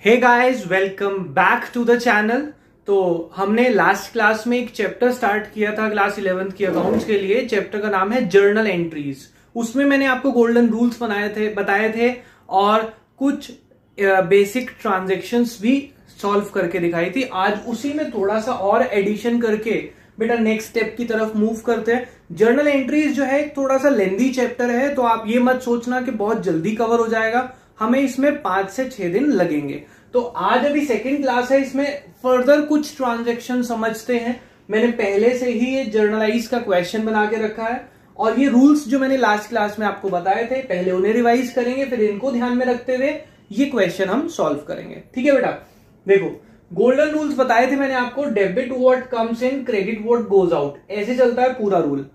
Hey guys, welcome back to the channel. तो हमने last class में एक चैप्टर स्टार्ट किया था क्लास 11th की अकाउंट्स के लिए। चैप्टर का नाम है जर्नल एंट्रीज। उसमें मैंने आपको गोल्डन रूल्स बताए थे और कुछ बेसिक ट्रांजैक्शंस भी सॉल्व करके दिखाई थी। आज उसी में थोड़ा सा और एडिशन करके बेटा नेक्स्ट स्टेप की तरफ मूव करते हैं। जर्नल एंट्रीज जो है थोड़ा सा लेंदी चैप्टर है, तो आप ये मत सोचना कि बहुत जल्दी कवर हो जाएगा। हमें इसमें 5 से 6 दिन लगेंगे। तो आज अभी सेकंड क्लास है, इसमें फर्दर कुछ ट्रांजैक्शन समझते हैं। मैंने पहले से ही ये जर्नलाइज का क्वेश्चन बना के रखा है और ये रूल्स जो मैंने लास्ट क्लास में आपको बताए थे, पहले उन्हें रिवाइज करेंगे, फिर इनको ध्यान में रखते हुए ये क्वेश्चन हम सॉल्व करेंगे। ठीक है बेटा, देखो गोल्डन रूल्स बताए थे मैंने आपको। Debit what comes in, credit what goes out, ऐसे चलता है पूरा rule.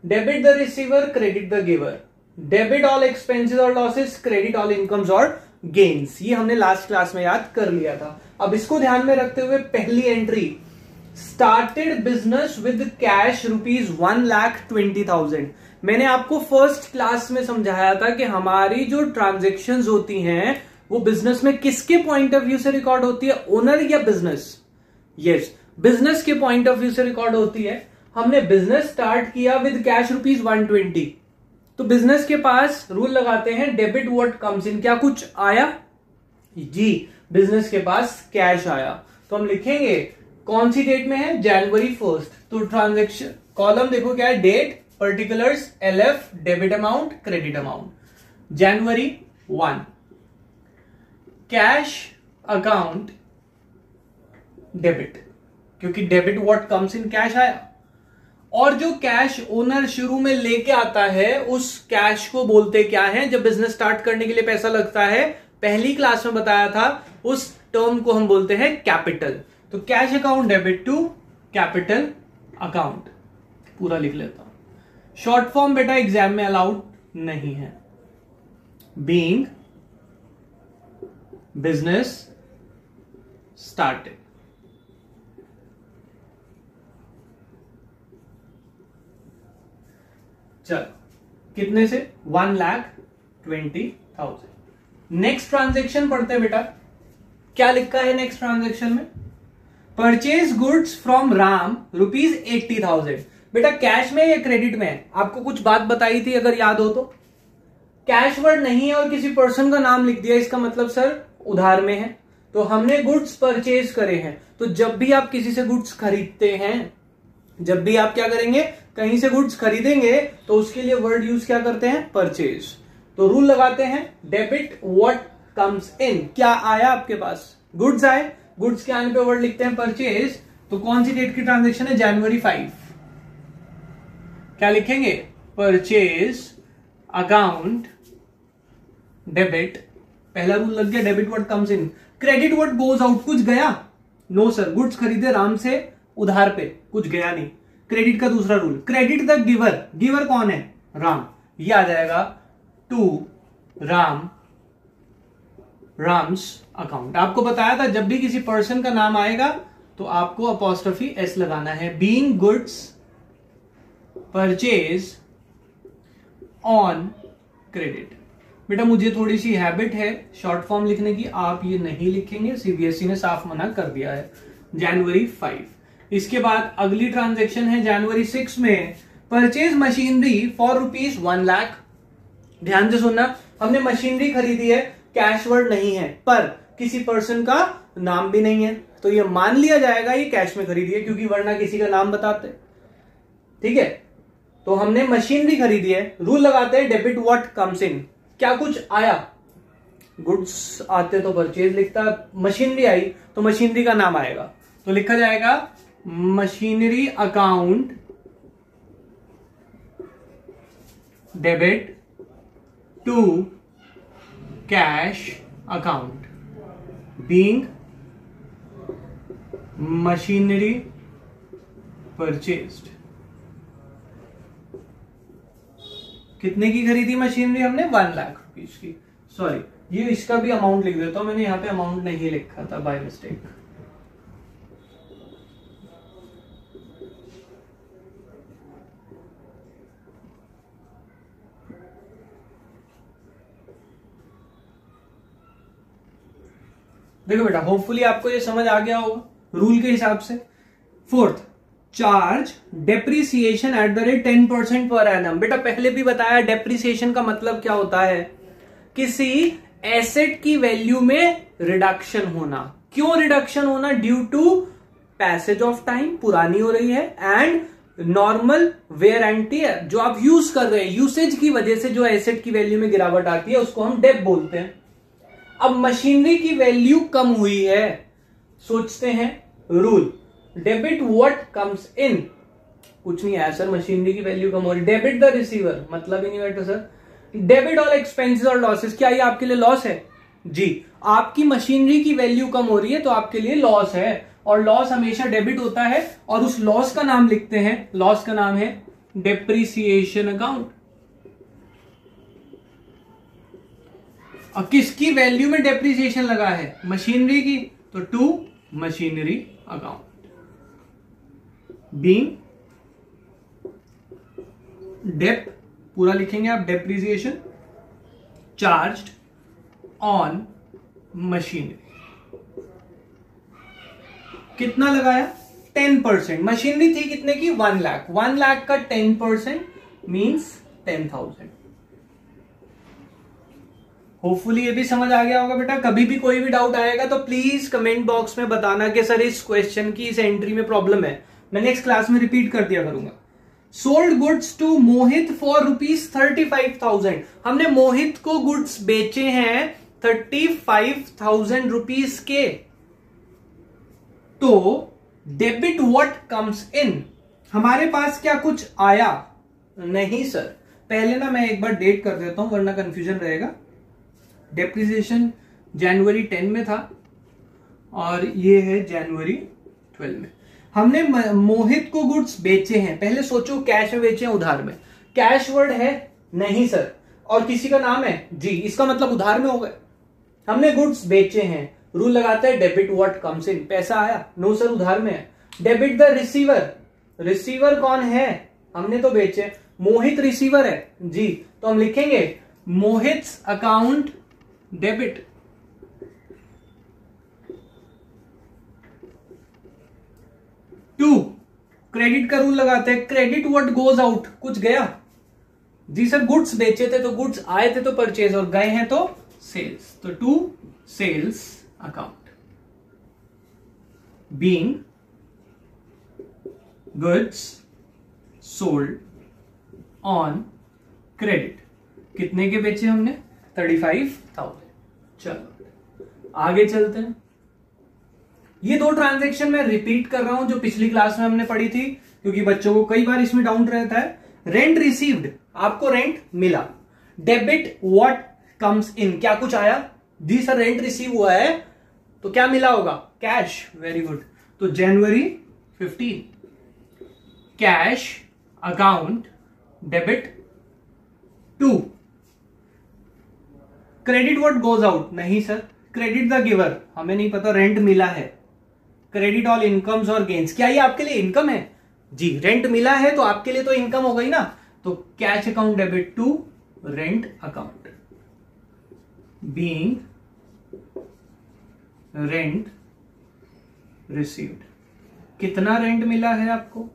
Debit the receiver, credit the giver. Debit all expenses और लॉसेस, क्रेडिट ऑल इनकम्स और गेन्स। ये हमने लास्ट क्लास में याद कर लिया था। अब इसको ध्यान में रखते हुए पहली entry, started business with cash ₹1,20,000। मैंने आपको फर्स्ट क्लास में समझाया था कि हमारी जो ट्रांजैक्शंस होती हैं वो बिजनेस में किसके पॉइंट ऑफ व्यू से रिकॉर्ड होती है, ओनर या बिजनेस? यस, बिजनेस के पॉइंट ऑफ व्यू से रिकॉर्ड होती है। हमने बिजनेस स्टार्ट किया विद कैश ₹120, तो बिजनेस के पास रूल लगाते हैं डेबिट व्हाट कम्स इन। क्या कुछ आया जी? बिजनेस के पास कैश आया, तो हम लिखेंगे कौन सी डेट में है, जनवरी 1। तो ट्रांजैक्शन कॉलम देखो क्या है, date, particulars, LF, debit amount, credit amount. जनवरी 1, कैश अकाउंट डेबिट, क्योंकि debit what comes in cash आया। और जो कैश ओनर शुरू में लेके आता है उस कैश को बोलते क्या है? जब बिजनेस स्टार्ट करने के लिए पैसा लगता है, पहली क्लास में बताया था, उस टर्म को हम बोलते हैं कैपिटल। तो cash account debit to capital account, पूरा लिख लेता हूं। शॉर्ट फॉर्म बेटा एग्जाम में अलाउड नहीं है। बीइंग बिजनेस स्टार्टेड, चलो कितने से, 1,20,000। नेक्स्ट ट्रांजैक्शन पढ़ते हैं बेटा। क्या लिखा है नेक्स्ट ट्रांजैक्शन में? Purchase goods from Ram ₹80,000। बेटा कैश में या क्रेडिट में? आपको कुछ बात बताई थी अगर याद हो तो। कैश वर्ड नहीं है और किसी पर्सन का नाम लिख दिया, इसका मतलब सर उधार में है। तो हमने गुड्स परचेज करे हैं। तो जब भी आप किसी से गुड्स खरीदते हैं, जब भी आप क्या करेंगे, कहीं से गुड्स खरीदेंगे, तो उसके लिए वर्ड यूज क्या करते हैं, परचेज। तो रूल लगाते हैं डेबिट व्हाट कम्स इन। क्या आया आपके पास? गुड्स आए, गुड्स के आने पे वर्ड लिखते हैं परचेज। तो कौन सी डेट की ट्रांजैक्शन है? जनवरी 5। क्या लिखेंगे? Purchase account debit. पहला रूल लग गया, debit what comes in. Credit what goes out, कुछ गया? नो सर, गुड्स खरीदे राम से उधार पे, कुछ गया नहीं। क्रेडिट का दूसरा rule, credit the giver. Giver कौन है? राम। ये आ जाएगा टू राम्स अकाउंट। आपको बताया था जब भी किसी पर्सन का नाम आएगा तो आपको अपॉस्ट्रोफी S लगाना है। Being goods purchase on credit. बेटा मुझे थोड़ी सी हैबिट है शॉर्ट फॉर्म लिखने की, आप ये नहीं लिखेंगे, CBSE ने साफ मना कर दिया है। जनवरी 5। इसके बाद अगली ट्रांजैक्शन है जनवरी 6 में, परचेज मशीनरी फॉर ₹1,00,000। ध्यान से सुनना, हमने मशीनरी खरीदी है, कैश वर्ड नहीं है, पर किसी पर्सन का नाम भी नहीं है, तो ये मान लिया जाएगा ये कैश में खरीदी है, क्योंकि वरना किसी का नाम बताते। ठीक है, तो हमने मशीनरी खरीदी है। रूल लगाते हैं डेबिट व्हाट कम्स इन। क्या कुछ आया? गुड्स आते तो परचेज लिखता, मशीनरी आई तो मशीनरी का नाम आएगा, तो लिखा जाएगा machinery account debit to cash account. Being machinery purchased. कितने की खरीदी मशीनरी हमने? ₹1,00,000 की। सॉरी, ये इसका भी अमाउंट लिख देता हूं, मैंने यहां पे अमाउंट नहीं लिखा था बाय मिस्टेक। देखो बेटा, होपफुली आपको ये समझ आ गया होगा रूल के हिसाब से। Fourth, charge depreciation at the rate 10% per annum. बेटा पहले भी बताया डेप्रिसिएशन का मतलब क्या होता है, किसी एसेट की वैल्यू में रिडक्शन होना। क्यों रिडक्शन होना? Due to passage of time, पुरानी हो रही है, and normal wear and tear, जो आप यूज कर रहे हैं, यूसेज की वजह से जो एसेट की वैल्यू में गिरावट आती है उसको हम डेप बोलते हैं। अब मशीनरी की वैल्यू कम हुई है, सोचते हैं रूल, डेबिट व्हाट कम्स इन। कुछ नहीं आया सर, मशीनरी की वैल्यू कम हो रही, डेबिट द रिसीवर, मतलब ही नहीं बैठा सर। डेबिट ऑल एक्सपेंसेस और लॉसेस, क्या ये आपके लिए लॉस है? जी, आपकी मशीनरी की वैल्यू कम हो रही है तो आपके लिए लॉस है, और लॉस हमेशा डेबिट होता है, और उस लॉस का नाम लिखते हैं, लॉस का नाम है डेप्रिसिएशन अकाउंट। और किसकी वैल्यू में डेप्रिसिएशन लगा है? मशीनरी की, तो to machinery account being dep, पूरा लिखेंगे आप, डेप्रिसिएशन चार्ज्ड ऑन मशीनरी। कितना लगाया? 10%। मशीनरी थी कितने की? 1 लाख। 1 लाख का 10% मीन्स 10,000। होपफुली ये भी समझ आ गया होगा बेटा। कभी भी कोई भी डाउट आएगा तो प्लीज कमेंट बॉक्स में बताना कि सर इस क्वेश्चन की, इस एंट्री में प्रॉब्लम है, मैं नेक्स्ट क्लास में रिपीट कर दिया करूंगा। Sold goods to Mohit for ₹35,000। हमने मोहित को गुड्स बेचे हैं 35,000 रुपीज के, तो डेबिट व्हाट कम्स इन। हमारे पास क्या कुछ आया? नहीं सर। पहले ना मैं एक बार डेट कर देता हूं वरना कंफ्यूजन रहेगा। डेप्रिसिएशन जनवरी 10 में था और ये है जनवरी 12 में। हमने मोहित को गुड्स बेचे हैं, पहले सोचो कैश में बेचे हैं उधार में? कैश वर्ड है? नहीं सर। और किसी का नाम है? जी, इसका मतलब उधार में हो गए। हमने गुड्स बेचे हैं, रूल लगाते हैं डेबिट व्हाट कम्स इन। पैसा आया? नो सर, उधार में है। Debit the receiver. रिसीवर कौन है? हमने तो बेचे, मोहित रिसीवर है जी, तो हम लिखेंगे Mohit's account debit. To, credit का रूल लगाते हैं, क्रेडिट व्हाट गोज आउट, कुछ गया? जी सर, गुड्स बेचे थे तो गुड्स आए थे तो परचेज, और गए हैं तो सेल्स, तो to sales account being goods sold on credit. कितने के बेचे हमने? 35,000। चलो आगे चलते हैं। ये दो ट्रांजैक्शन मैं रिपीट कर रहा हूं जो पिछली क्लास में हमने पढ़ी थी, क्योंकि बच्चों को कई बार इसमें डाउट रहता है। रेंट रिसीव्ड, आपको रेंट मिला। डेबिट व्हाट कम्स इन, क्या कुछ आया? जी सर, रेंट रिसीव हुआ है तो क्या मिला होगा? कैश। Very good. तो जनवरी 15 cash account debit. To, credit what goes out, नहीं सर। क्रेडिट द गिवर, हमें नहीं पता, रेंट मिला है। क्रेडिट ऑल इनकम्स और गेन्स, क्या ये आपके लिए इनकम है? जी, रेंट मिला है तो आपके लिए तो इनकम हो गई ना, तो cash account debit to rent account being rent received. कितना रेंट मिला है आपको?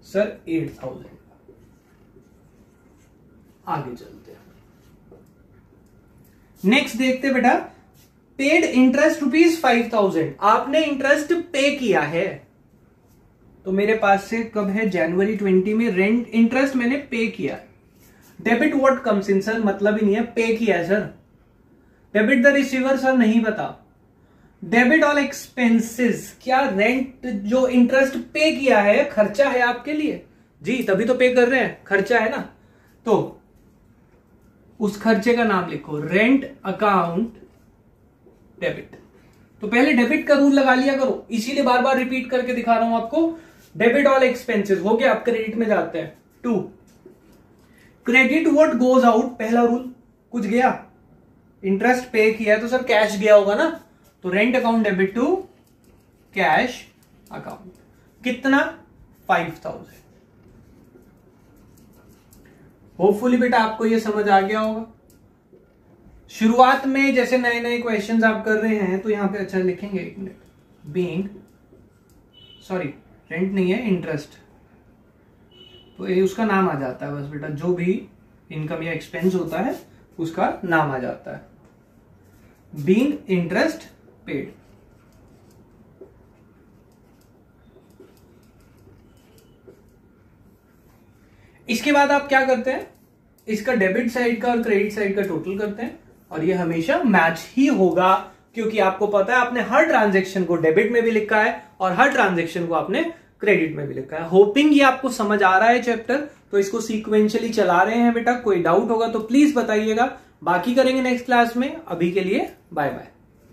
सर 8,000। आगे चलते हैं, नेक्स्ट देखते बेटा। पेड इंटरेस्ट ₹5,000, आपने इंटरेस्ट पे किया है, तो मेरे पास से कब है? जनवरी 20 में रेंट इंटरेस्ट मैंने पे किया। Debit what comes in, sir मतलब ही नहीं है, पे किया है sir. Debit the receiver, sir नहीं पता। डेबिट ऑल एक्सपेंसेस, क्या रेंट जो इंटरेस्ट पे किया है खर्चा है आपके लिए? जी, तभी तो पे कर रहे हैं, खर्चा है ना, तो उस खर्चे का नाम लिखो रेंट अकाउंट डेबिट। तो पहले डेबिट का रूल लगा लिया करो, इसीलिए बार बार रिपीट करके दिखा रहा हूं आपको। डेबिट ऑल एक्सपेंसेस हो गया, आप क्रेडिट में जाते हैं। To, credit what goes out, पहला रूल, कुछ गया? इंटरेस्ट पे किया है तो सर कैश गया होगा ना, तो rent account debit to cash account. कितना? 5,000। होपफुली बेटा आपको ये समझ आ गया होगा। शुरुआत में जैसे नए नए क्वेश्चंस आप कर रहे हैं तो यहां पे अच्छा लिखेंगे, एक मिनट, बीइंग, सॉरी रेंट नहीं है, इंटरेस्ट, तो ये उसका नाम आ जाता है बस बेटा, जो भी इनकम या एक्सपेंस होता है उसका नाम आ जाता है, बीइंग इंटरेस्ट पेड। इसके बाद आप क्या करते हैं, इसका डेबिट साइड का और क्रेडिट साइड का टोटल करते हैं, और ये हमेशा मैच ही होगा, क्योंकि आपको पता है आपने हर ट्रांजैक्शन को डेबिट में भी लिखा है और हर ट्रांजैक्शन को आपने क्रेडिट में भी लिखा है। होपिंग ये आपको समझ आ रहा है चैप्टर, तो इसको सीक्वेंशियली चला रहे हैं बेटा, कोई डाउट होगा तो प्लीज बताइएगा, बाकी करेंगे नेक्स्ट क्लास में। अभी के लिए बाय बाय।